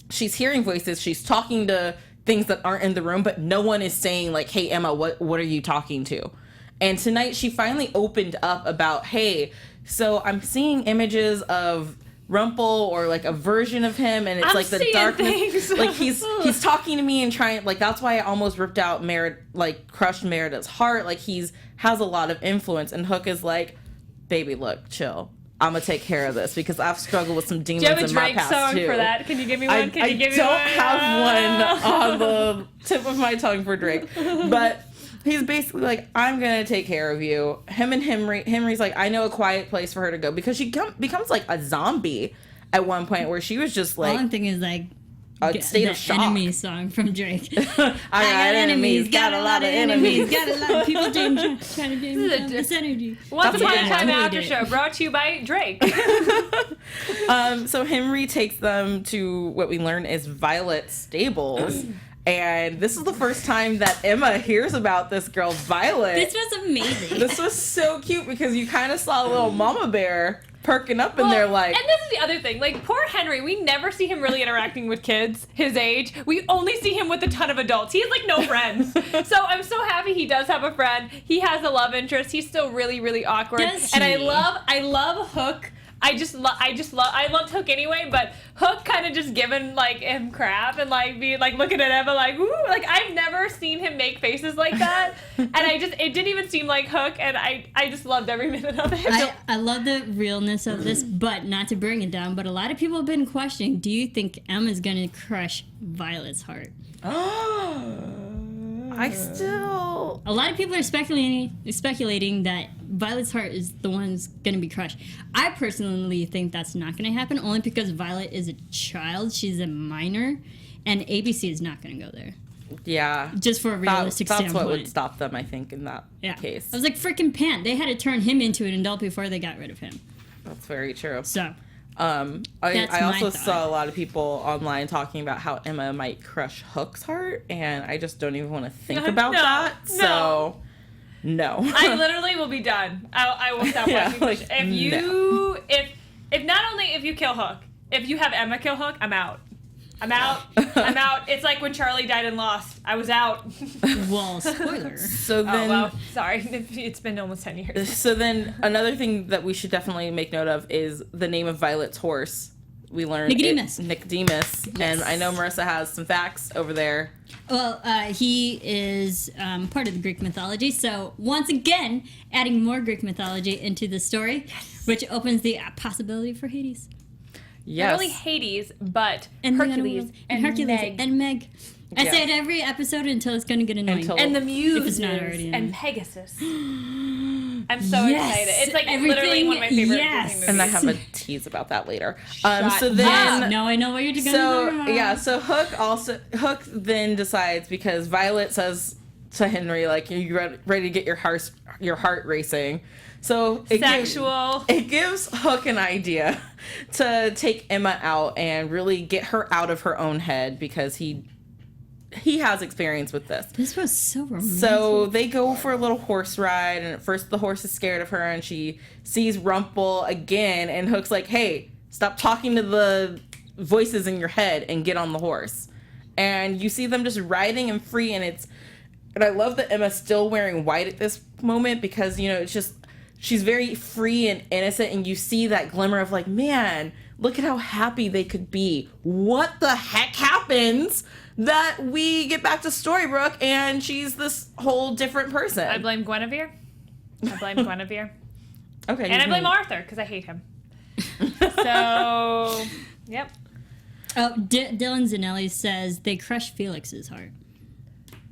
B: she's hearing voices, she's talking to things that aren't in the room, but no one is saying like, hey Emma, what are you talking to? And tonight she finally opened up about, hey, so I'm seeing images of Rumple or like a version of him, and it's
C: I'm
B: like the
C: seeing
B: darkness
C: things.
B: like he's talking to me and trying, like that's why I almost ripped out crushed Merida's heart. Like has a lot of influence. And Hook is like, baby, look, chill, I'm gonna take care of this because I've struggled with some demons
C: Do you have a
B: in my
C: Drake
B: past
C: song
B: too.
C: for that? Can you give me one?
B: I don't have one on the tip of my tongue for Drake, but he's basically like, I'm gonna take care of you. Him and Henry's like, I know a quiet place for her to go, because she becomes like a zombie at one point where she was just
D: All
B: like
D: I'm thinking is like
B: a state
D: the
B: of shock.
D: Enemy song from Drake.
B: I got enemies, got a lot of enemies.
D: got a lot of people trying to
C: This is a
D: this energy.
C: Once
B: That's
C: upon
B: a
C: a
B: good
C: time
B: one.
C: after show brought to you by Drake.
B: So Henry takes them to what we learn is Violet's stables. And this is the first time that Emma hears about this girl, Violet.
D: This was amazing.
B: This was so cute because you kind of saw a little mama bear perking up in there like...
C: And this is the other thing. Like, poor Henry, we never see him really interacting with kids his age. We only see him with a ton of adults. He has, like, no friends. So I'm so happy he does have a friend. He has a love interest. He's still really, really awkward.
D: Does
C: And
D: he?
C: I love Hook I loved Hook anyway, but Hook kind of just giving like him crap and like being like looking at Emma like ooh, like I've never seen him make faces like that, and it didn't even seem like Hook, and I just loved every minute of it.
D: I love the realness of this, but not to bring it down, but a lot of people have been questioning, do you think Emma's gonna crush Violet's heart?
B: A
D: lot of people are speculating that Violet's heart is the one who's going to be crushed. I personally think that's not going to happen, only because Violet is a child. She's a minor, and ABC is not going to go there.
B: Yeah.
D: Just for a realistic standpoint.
B: That's what would stop them, I think, in that case.
D: I was like, freaking Pant. They had to turn him into an adult before they got rid of him.
B: That's very true.
D: So...
B: I also saw a lot of people online talking about how Emma might crush Hook's heart, and I just don't even want to think about that. So, no.
C: I literally will be done. I will stop watching.
B: Like,
C: if not only if you kill Hook, if you have Emma kill Hook, I'm out. I'm out. It's like when Charlie died in Lost. I was out.
D: Well, spoiler.
B: So then,
C: sorry. It's been almost 10 years.
B: So then, another thing that we should definitely make note of is the name of Violet's horse. We learned
D: Nicodemus.
B: Nicodemus. Yes. And I know Marissa has some facts over there.
D: Well, he is part of the Greek mythology. So once again, adding more Greek mythology into the story, which opens the possibility for Hades.
B: Yes.
C: Not only Hades, but
D: and
C: Hercules and
D: Meg. I say it every episode until it's going to get annoying.
C: And the Muses
D: if it's not already
C: and Pegasus. I'm so excited. It's like literally one of my favorite Disney movies.
B: And I have a tease about that later. So then,
D: now I know what you're going to do.
B: Yeah, so Hook then decides, because Violet says to Henry, like, are you ready to get your heart racing? So it gives Hook an idea to take Emma out and really get her out of her own head, because he has experience with this.
D: This was so romantic.
B: So they go for a little horse ride, and at first the horse is scared of her, and she sees Rumple again, and Hook's like, hey, stop talking to the voices in your head and get on the horse. And you see them just riding and free, and I love that Emma's still wearing white at this moment, because, you know, it's just, she's very free and innocent, and you see that glimmer of like, man, look at how happy they could be. What the heck happens that we get back to Storybrooke and she's this whole different person?
C: I blame Guinevere. Okay.
B: And
C: I blame Arthur, because I hate him. So, yep.
D: Oh, Dylan Zanelli says they crushed Felix's heart.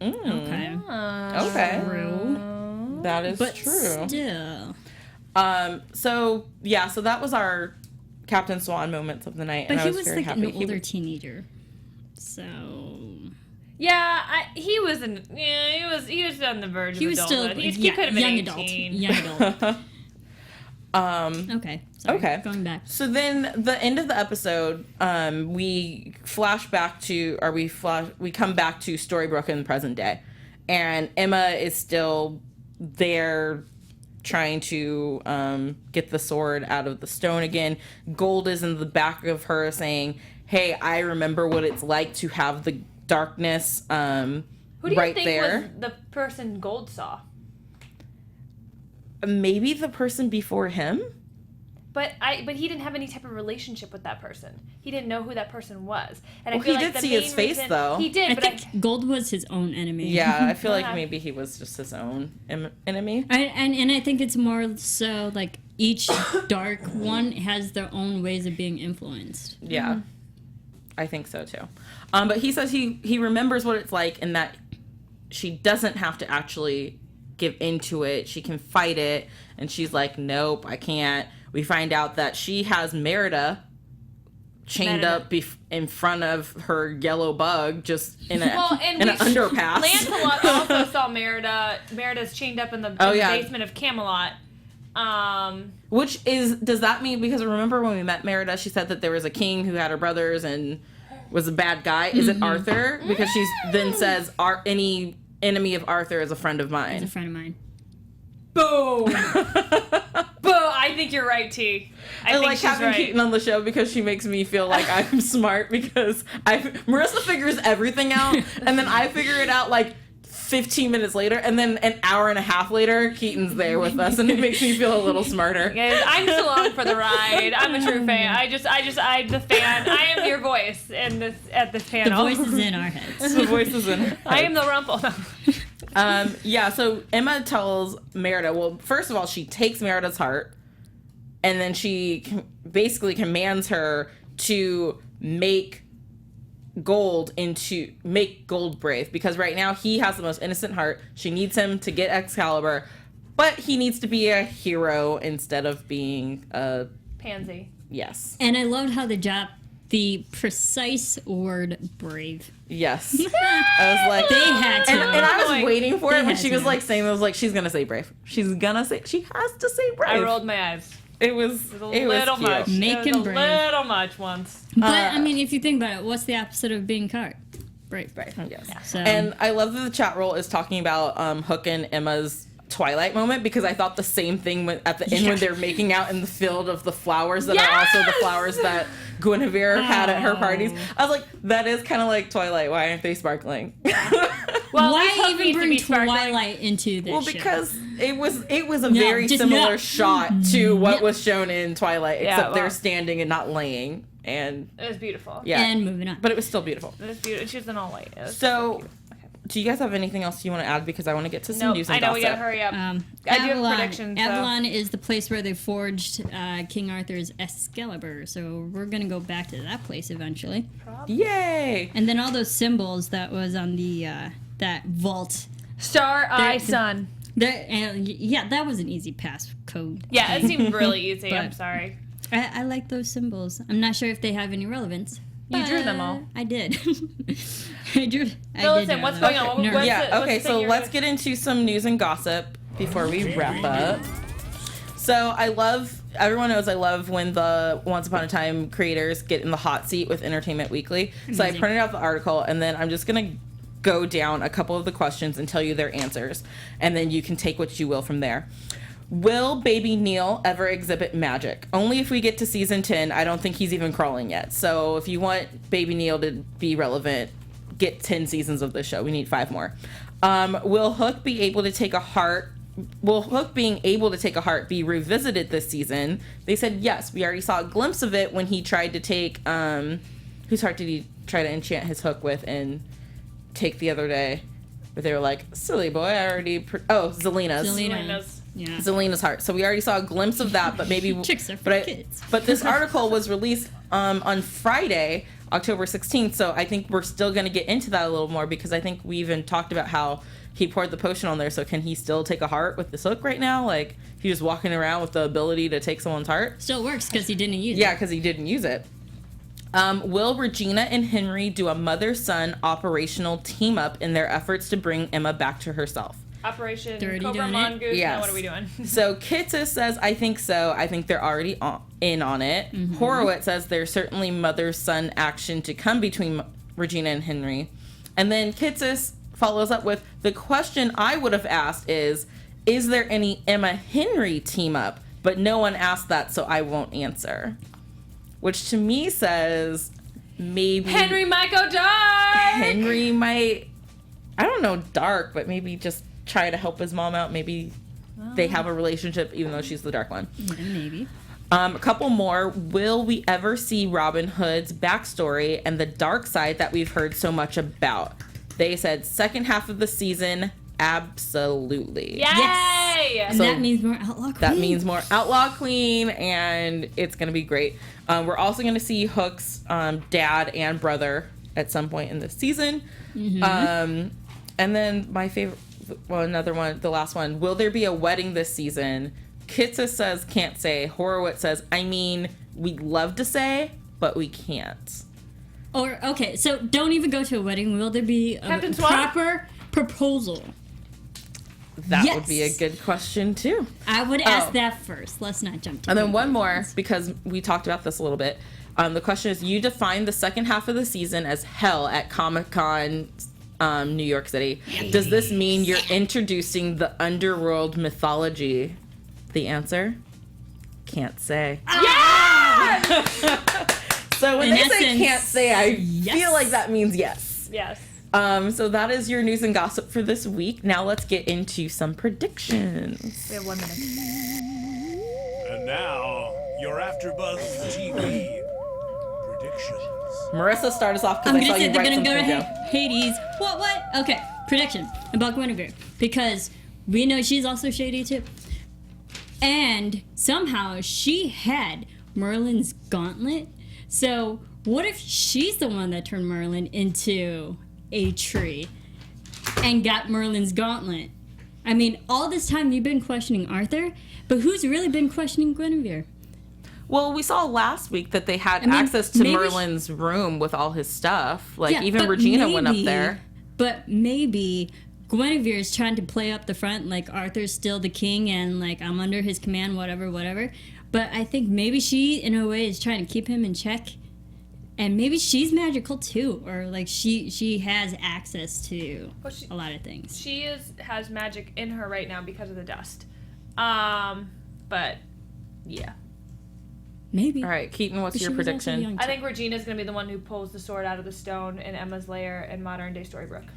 D: Okay.
B: Okay.
D: True.
B: That is
D: but
B: true.
D: Still.
B: So that was our Captain Swan moments of the night.
D: But
B: and
D: he
B: I was
D: was
B: very
D: like
B: happy.
D: an older teenager. So.
C: Yeah, he was on the verge of adulthood.
D: He was still
C: he could have been 18.
D: Young adult. Okay. Sorry.
B: Okay.
D: Going back.
B: So then the end of the episode, we flash back to, we come back to Storybrooke in the present day, and Emma is still there trying to get the sword out of the stone again. Gold is in the back of her saying, hey, I remember what it's like to have the darkness
C: Who do you
B: right
C: think
B: there.
C: was the person Gold saw?
B: Maybe the person before him?
C: But he didn't have any type of relationship with that person. He didn't know who that person was. And
B: Well,
C: I feel
B: he
C: like
B: did see his face, though.
C: He did,
D: I
C: but
D: think Gold was his own enemy.
B: Yeah, I feel like maybe he was just his own enemy.
D: And I think it's more so like each dark one has their own ways of being influenced.
B: Yeah. Mm-hmm. I think so too. But he says he remembers what it's like, and that she doesn't have to actually give into it. She can fight it. And she's like, nope, I can't. We find out that she has Merida chained up in front of her yellow bug, just in an underpass.
C: Lancelot also saw Merida. Merida's chained up in the basement of Camelot.
B: Does that mean, because remember when we met Merida, she said that there was a king who had her brothers and was a bad guy. Is it Arthur? Because she then says, any enemy of Arthur is a friend of mine.
D: He's a friend of mine.
C: Boom! Boom! I think you're right, T.
B: I like having Keaton on the show because she makes me feel like I'm smart, because Marissa figures everything out, and then I figure it out like 15 minutes later, and then an hour and a half later, Keaton's there with us, and it makes me feel a little smarter.
C: Guys, I'm still on for the ride. I'm a true fan. I'm the fan. I am your voice at this panel.
D: The voice is in our heads.
B: The voice is in her.
C: I am the Rumple.
B: Yeah, so Emma tells Merida, well, first of all, she takes Merida's heart, and then she basically commands her to make Gold brave, because right now he has the most innocent heart. She needs him to get Excalibur, but he needs to be a hero instead of being a
C: pansy.
B: Yes.
D: And I loved how they dropped the precise word brave.
B: Yes. I was like,
D: They had to.
B: and I was waiting for
D: They
B: it when
D: had
B: she
D: to.
B: was like saying, I was like, she's gonna say brave. She has to say brave.
C: I rolled my eyes.
B: It was
C: It was
B: a little
C: much.
B: cute.
D: Make
C: It
D: him
C: was a
D: brave.
C: little much once.
D: But, I mean, if you think about it, what's the opposite of being coward? Brave.
B: Yes.
D: So,
B: And I love that the chat roll is talking about Hook and Emma's Twilight moment, because I thought the same thing at the end when they're making out in the field of the flowers that are also the flowers that Guinevere had at her parties. I was like, that is kind of like Twilight. Why aren't they sparkling?
C: Well,
D: why
C: Hook
D: even
C: needs to
D: bring
C: be sparkling.
B: Well,
D: Twilight into this show?
B: because it was a very
D: just
B: similar
D: no.
B: shot to what was shown in Twilight,
C: Yeah,
B: except they're
C: well.
B: standing and not laying. And
C: It was beautiful.
B: yeah,
D: And moving on.
B: but it was still beautiful.
C: It was beautiful. She was in all white. It was
B: So,
C: cute.
B: do you guys have anything else you want to add? Because I want to get to some
C: Nope,
B: news and
C: I know
B: gossip.
C: we gotta hurry up. I do have
D: Avalon.
C: predictions. So.
D: Avalon is the place where they forged King Arthur's Excalibur, so we're gonna go back to that place eventually.
B: Yay!
D: And then all those symbols that was on the that vault.
C: Star Eye
D: There-
C: Sun.
D: Yeah, that was an easy pass code.
C: Yeah, it seemed really easy. I'm
D: But-
C: sorry.
D: I like those symbols. I'm not sure if they have any relevance.
C: You drew them
D: but
C: all.
D: I did. I drew.
C: So listen, what's going on?
D: Nerd.
C: What's
B: Yeah,
C: the- what's
B: okay,
C: the
B: so
C: thing you're
B: let's
C: doing?
B: get into some news and gossip before we wrap up. So everyone knows I love when the Once Upon a Time creators get in the hot seat with Entertainment Weekly. So I
D: Amazing.
B: printed out the article, and then I'm just going to go down a couple of the questions and tell you their answers, and then you can take what you will from there. Will baby Neil ever exhibit magic? Only if we get to season 10. I don't think he's even crawling yet. So if you want baby Neil to be relevant, get 10 seasons of this show. We need 5 more. Will Hook be able to take a heart? Will Hook being able to take a heart be revisited this season? They said yes. We already saw a glimpse of it when he tried to take whose heart did he try to enchant his hook with and take the other day? But they were like, silly boy, I already Zelina's.
C: Selena's.
D: Yeah.
B: Zelina's heart. So we already saw a glimpse of that, but maybe
D: Chicks are for kids.
B: But this article was released on Friday, October 16th. So I think we're still going to get into that a little more, because I think we even talked about how he poured the potion on there. So can he still take a heart with this hook right now? Like, he's just walking around with the ability to take someone's heart?
D: Still works because he didn't use
B: Yeah,
D: it.
B: because he didn't use it. Will Regina and Henry do a mother-son operational team-up in their efforts to bring Emma back to herself?
C: Operation
D: They're already
C: Cobra
D: doing it?
C: Mongoose.
B: Yes.
C: Now what are we doing?
B: So Kitsis says, I think so. I think they're already in on it. Horowitz says there's certainly mother-son action to come between Regina and Henry. And then Kitsis follows up with, the question I would have asked is there any Emma Henry team up? But no one asked that, so I won't answer. Which to me says maybe
C: Henry might go dark.
B: Henry might, I don't know, dark, but maybe just try to help his mom out. Maybe they have a relationship, even though she's the dark one.
D: Yeah, maybe.
B: A couple more. Will we ever see Robin Hood's backstory and the dark side that we've heard so much about? They said second half of the season, absolutely.
C: Yay!
D: And
B: So
D: that means more Outlaw Queen.
B: That means more Outlaw Queen, and it's going to be great. We're also going to see Hook's dad and brother at some point in this season. And then my favorite, well, another one, the last one. Will there be a wedding this season? Kitsa says can't say. Horowitz says, I mean, we'd love to say, but we can't.
D: Or, okay, so don't even go to a wedding. Will there be a
C: Captain Swat?
D: proper proposal?
B: That would be a
D: Yes.
B: good question, too.
D: I would ask
B: Oh.
D: that first. Let's not jump to
B: And then
D: the
B: one more,
D: conclusions.
B: because we talked about this a little bit. The question is, you define the second half of the season as hell at Comic-Con New York City. Does this mean you're introducing the underworld mythology? The answer? Can't say. So when
D: In
B: they say
D: essence,
B: can't say, I
D: yes.
B: feel like that means yes.
C: Yes.
B: So that is your news and gossip for this week. Now let's get into some predictions.
C: We have 1 minute.
A: And now, your AfterBuzz TV predictions.
B: Marissa, start us off
D: I'm
B: because I
D: gonna
B: saw
D: say
B: you
D: they're
B: write
D: gonna go
B: something
D: to
B: down.
D: Hades. What? Okay, prediction about Guinevere. Because we know she's also shady too. And somehow she had Merlin's gauntlet. So what if she's the one that turned Merlin into a tree and got Merlin's gauntlet? I mean, all this time you've been questioning Arthur, but who's really been questioning Guinevere?
B: Well, we saw last week that they had
D: I mean,
B: access to
D: maybe
B: Merlin's room with all his stuff. Like,
D: Yeah,
B: even
D: but
B: Regina went up there.
D: But maybe Guinevere is trying to play up the front, like Arthur's still the king and like I'm under his command, whatever. But I think maybe she, in a way, is trying to keep him in check. And maybe she's magical too, or like she has access to a lot of things.
C: She has magic in her right now because of the dust. But yeah.
D: Maybe.
B: All right, Keaton, what's
D: But
B: your
D: she was also
B: prediction?
D: young,
C: I
D: too.
C: think Regina's gonna be the one who pulls the sword out of the stone in Emma's lair in modern day Storybrooke.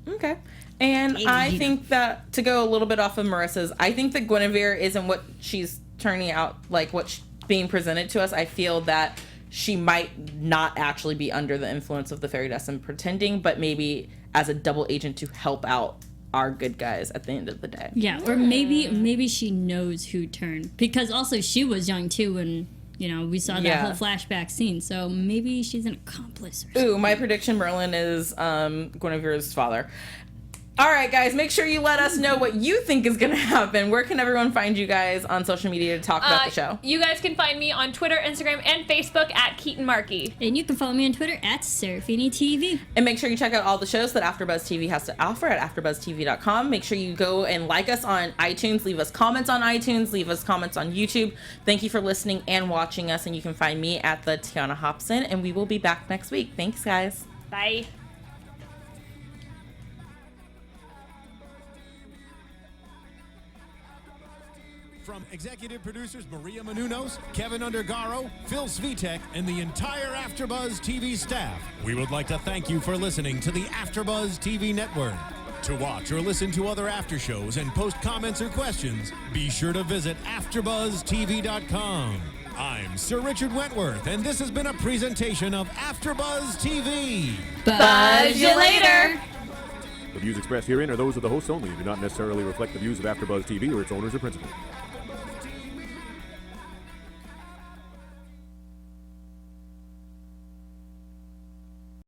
B: Okay. And I think that, to go a little bit off of Marissa's, I think that Guinevere isn't what she's turning out, like what's being presented to us. I feel that she might not actually be under the influence of the fairy dust and pretending, but maybe as a double agent to help out our good guys at the end of the day.
D: Yeah, or maybe she knows who turned, because also she was young too when we saw that whole flashback scene. So maybe she's an accomplice or something.
B: Ooh, my prediction, Merlin is Guinevere's father. All right, guys, make sure you let us know what you think is going to happen. Where can everyone find you guys on social media to talk about the show?
C: You guys can find me on Twitter, Instagram, and Facebook at Keaton Markey.
D: And you can follow me on Twitter at Serafini TV.
B: And make sure you check out all the shows that AfterBuzz TV has to offer at AfterBuzzTV.com. Make sure you go and like us on iTunes. Leave us comments on iTunes. Leave us comments on YouTube. Thank you for listening and watching us. And you can find me at the Tiana Hobson. And we will be back next week. Thanks, guys.
C: Bye.
A: From executive producers Maria Menounos, Kevin Undergaro, Phil Svitek, and the entire AfterBuzz TV staff, we would like to thank you for listening to the AfterBuzz TV network. To watch or listen to other after shows and post comments or questions, be sure to visit AfterBuzzTV.com. I'm Sir Richard Wentworth, and this has been a presentation of AfterBuzz TV.
B: Buzz you later.
E: The views expressed herein are those of the hosts only and do not necessarily reflect the views of AfterBuzz TV or its owners or principals.